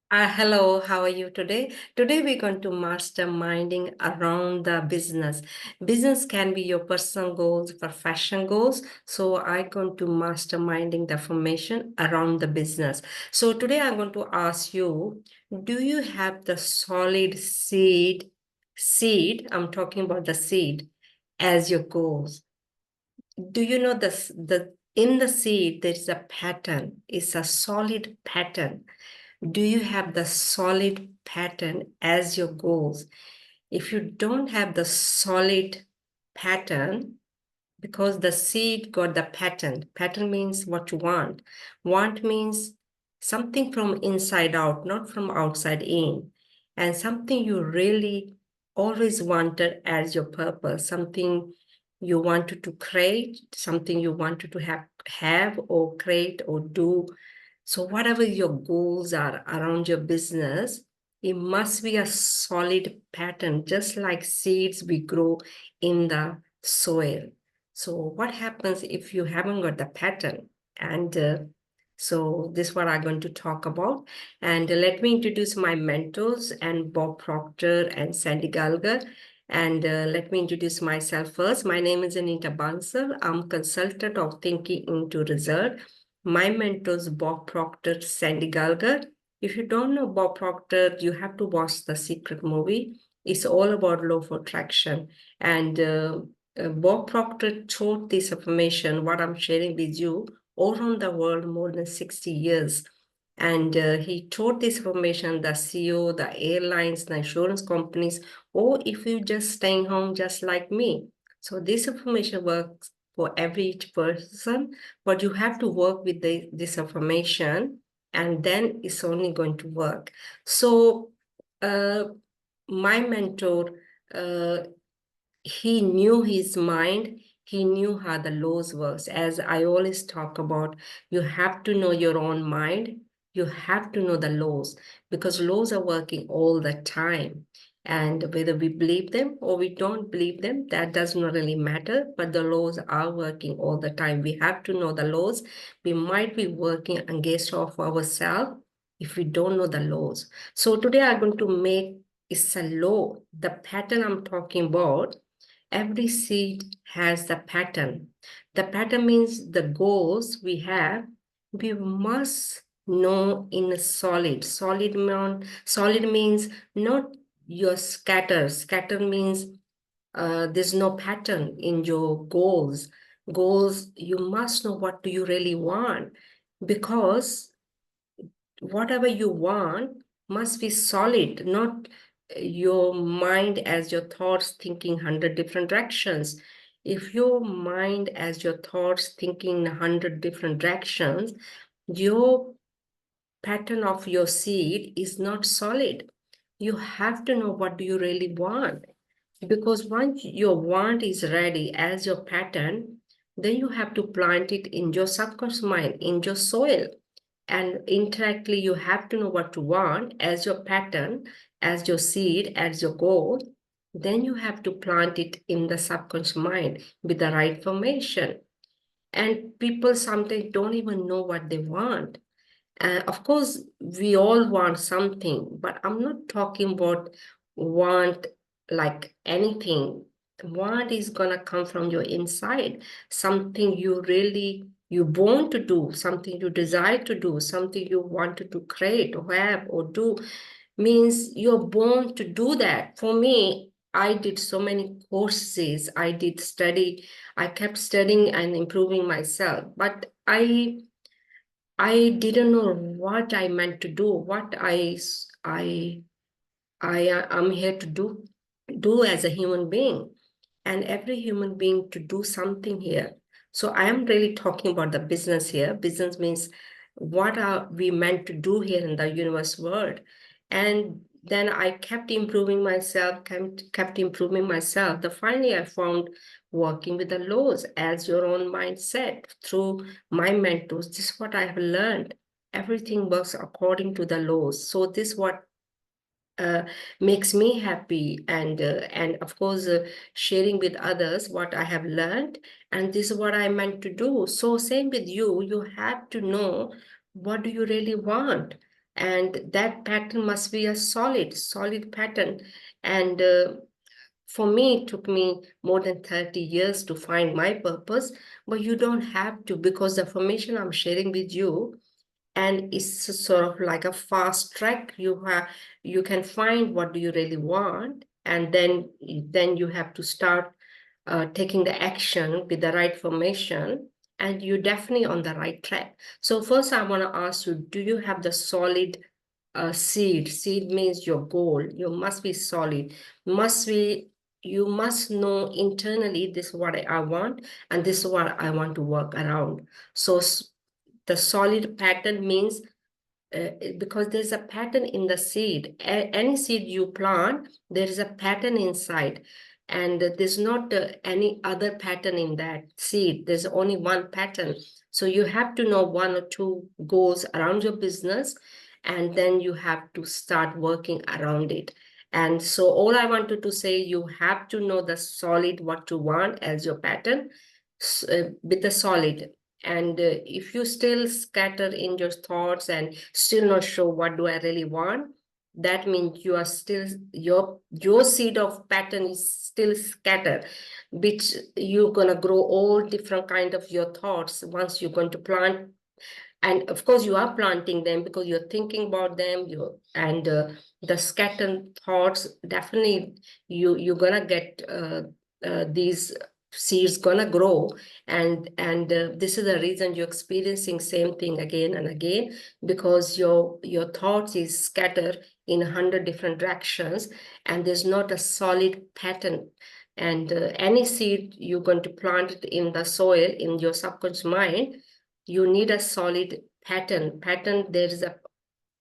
Hello, how are you today? Today we're going to masterminding around the business. Business can be your personal goals, profession goals. So I'm going to masterminding the formation around the business. So today I'm going to ask you, do you have the solid seed, I'm talking about the seed as your goals? Do you know this, the in the seed there's a pattern, it's a solid pattern. Do you have the solid pattern as your goals? If you don't have the solid pattern, because the seed got the pattern means what you want means something from inside out, not from outside in, and something you really always wanted as your purpose, something you wanted to create, something you wanted to have or create or do. So whatever your goals are around your business, it must be a solid pattern, just like seeds we grow in the soil. So what happens if you haven't got the pattern? And so this is what I'm going to talk about. And let me introduce my mentors and Bob Proctor and Sandy Gallagher. And let me introduce myself first. My name is Anita Bansal. I'm consultant of Thinking into Result. My mentors, Bob Proctor, Sandy Gallagher. If you don't know Bob Proctor, you have to watch The Secret movie. It's all about law of attraction. And Bob Proctor taught this information, what I'm sharing with you, all around the world more than 60 years. And he taught this information, the CEO, the airlines, the insurance companies, or if you're just staying home just like me. So this information works for every each person, but you have to work with this information, and then it's only going to work. So my mentor, uh, he knew his mind, he knew how the laws works. As I always talk about, you have to know your own mind, you have to know the laws, because laws are working all the time. And whether we believe them or we don't believe them, that does not really matter, but the laws are working all the time. We have to know the laws. We might be working against of ourselves if we don't know the laws. So today I'm going to make, it's a law, the pattern I'm talking about. Every seed has the pattern. The pattern means the goals we have, we must know in a solid. Solid means not your scatter. Scatter means there's no pattern in your goals. Goals, you must know what do you really want, because whatever you want must be solid, not your mind as your thoughts thinking 100 different directions. If your mind as your thoughts thinking 100 different directions, your pattern of your seed is not solid. You have to know what do you really want, because once your want is ready as your pattern, then you have to plant it in your subconscious mind, in your soil. And indirectly, you have to know what to want as your pattern, as your seed, as your goal. Then you have to plant it in the subconscious mind with the right formation. And people sometimes don't even know what they want. Of course, we all want something, but I'm not talking about want like anything. Want is gonna come from your inside, something you born to do, something you desire to do, something you wanted to create or have or do, means you're born to do that. For me, I did so many courses, I did study, I kept studying and improving myself, but I didn't know what I meant to do, what I am here to do as a human being, and every human being to do something here. So I am really talking about the business here. Business means what are we meant to do here in the universe world, and then I kept improving myself, kept improving myself. The finally I found working with the laws as your own mindset through my mentors. This is what I have learned. Everything works according to the laws. So this is what uh, makes me happy, and of course sharing with others what I have learned, and this is what I meant to do. So same with you, you have to know what do you really want, and that pattern must be a solid pattern. And for me, it took me more than 30 years to find my purpose, but you don't have to, because the information I'm sharing with you, and it's sort of like a fast track. You can find what do you really want, and then you have to start taking the action with the right formation, and you're definitely on the right track. So first I want to ask you, do you have the solid seed? Seed means your goal. You must be solid. You must know internally, this is what I want, and this is what I want to work around. So the solid pattern means, because there's a pattern in the seed. Any seed you plant, there is a pattern inside, and there's not any other pattern in that seed. There's only one pattern. So you have to know one or two goals around your business, and then you have to start working around it. And so all I wanted to say, you have to know the solid, what you want as your pattern, with the solid. And if you still scatter in your thoughts and still not sure what do I really want, that means you are still, your seed of pattern is still scattered, which you're gonna grow all different kind of your thoughts once you're going to plant. And of course you are planting them because you're thinking about them, and the scattered thoughts, definitely you're gonna get these seeds gonna grow, and this is the reason you're experiencing same thing again and again, because your thoughts is scattered in 100 different directions, and there's not a solid pattern. And any seed you're going to plant it in the soil in your subconscious mind, you need a solid pattern. There is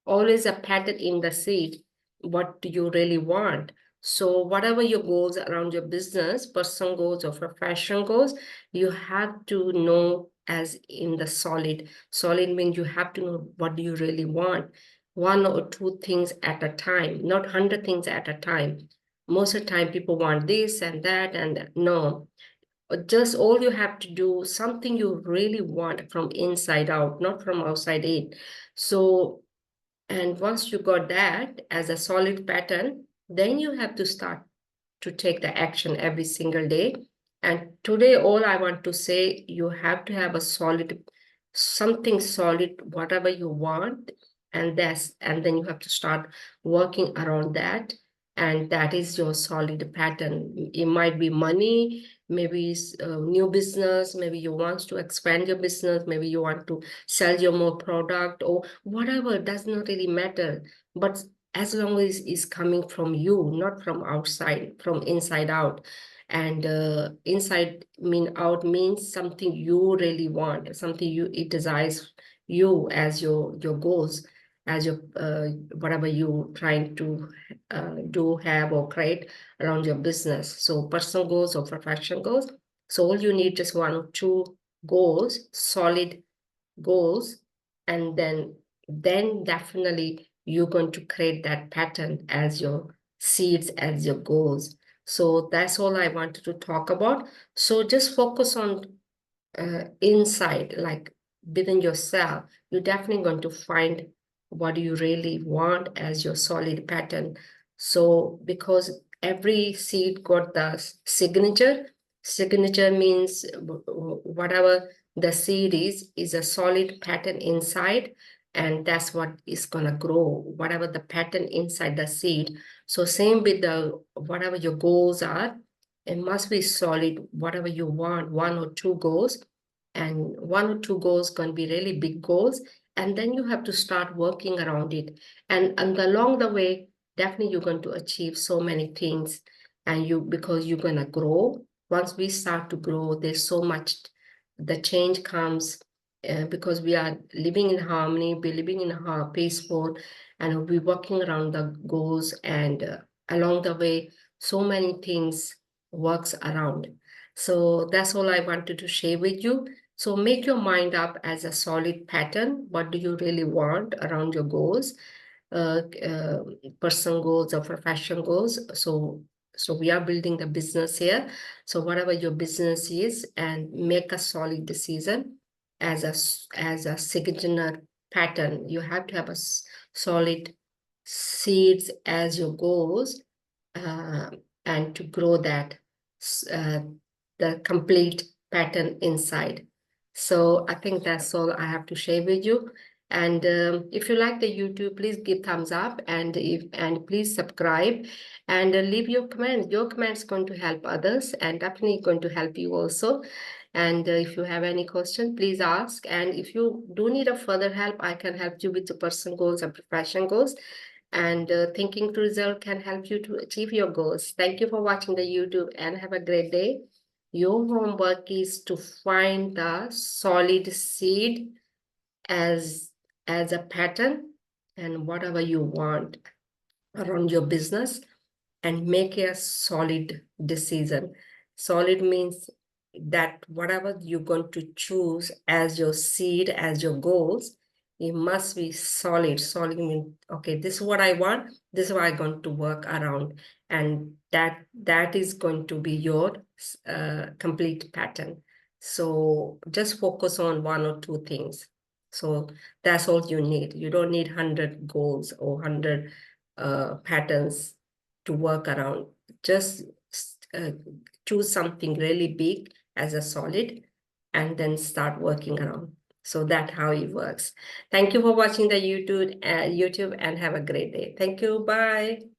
always a pattern in the seed. What do you really want? So whatever your goals around your business, personal goals or professional goals, you have to know as in the solid means you have to know what do you really want. One or two things at a time, not 100 things at a time. Most of the time people want this and that, and no, just all you have to do something you really want from inside out, not from outside in. So, and once you got that as a solid pattern, then you have to start to take the action every single day. And today, all I want to say, you have to have a solid, something solid, whatever you want, and then you have to start working around that. And that is your solid pattern. It might be money, maybe it's new business, maybe you want to expand your business, maybe you want to sell your more product or whatever, does not really matter. But as long as it's coming from you, not from outside, from inside out. And inside mean out means something you really want, something it desires you as your goals, as your whatever you trying to do, have, or create around your business. So personal goals or professional goals. So all you need is one or two goals, solid goals, and then definitely you're going to create that pattern as your seeds, as your goals. So that's all I wanted to talk about. So just focus on inside, like within yourself. You're definitely going to find what you really want as your solid pattern. So because every seed got the signature means whatever the seed is a solid pattern inside, and that's what is going to grow, whatever the pattern inside the seed. So same with the whatever your goals are, it must be solid, whatever you want, one or two goals, and one or two goals can be really big goals, and then you have to start working around it, and along the way definitely you're going to achieve so many things, and because you're going to grow. Once we start to grow, there's so much, the change comes, because we are living in harmony, we're living in peaceful, and we're working around the goals, and along the way so many things works around. So that's all I wanted to share with you. So make your mind up as a solid pattern. What do you really want around your goals, uh, uh, personal goals or professional goals? So we are building the business here. So whatever your business is, and make a solid decision as a signature pattern. You have to have a solid seeds as your goals, and to grow that, the complete pattern inside. So I think that's all I have to share with you. And if you like the YouTube, please give thumbs up, and please subscribe, and leave your comment. Your comments going to help others, and definitely going to help you also. And if you have any question, please ask. And if you do need a further help, I can help you with the personal goals and profession goals. And thinking to result can help you to achieve your goals. Thank you for watching the YouTube, and have a great day. Your homework is to find the solid seed as a pattern, and whatever you want around your business, and make a solid decision. Solid means that whatever you're going to choose as your seed, as your goals, it must be solid. Solid means, okay, this is what I want, this is what I'm going to work around, and that is going to be your complete pattern. So just focus on one or two things. So that's all you need. You don't need 100 goals or 100 patterns to work around. Just uh, choose something really big as a solid, and then start working around. So that's how it works. Thank you for watching the YouTube, and have a great day. Thank you. Bye.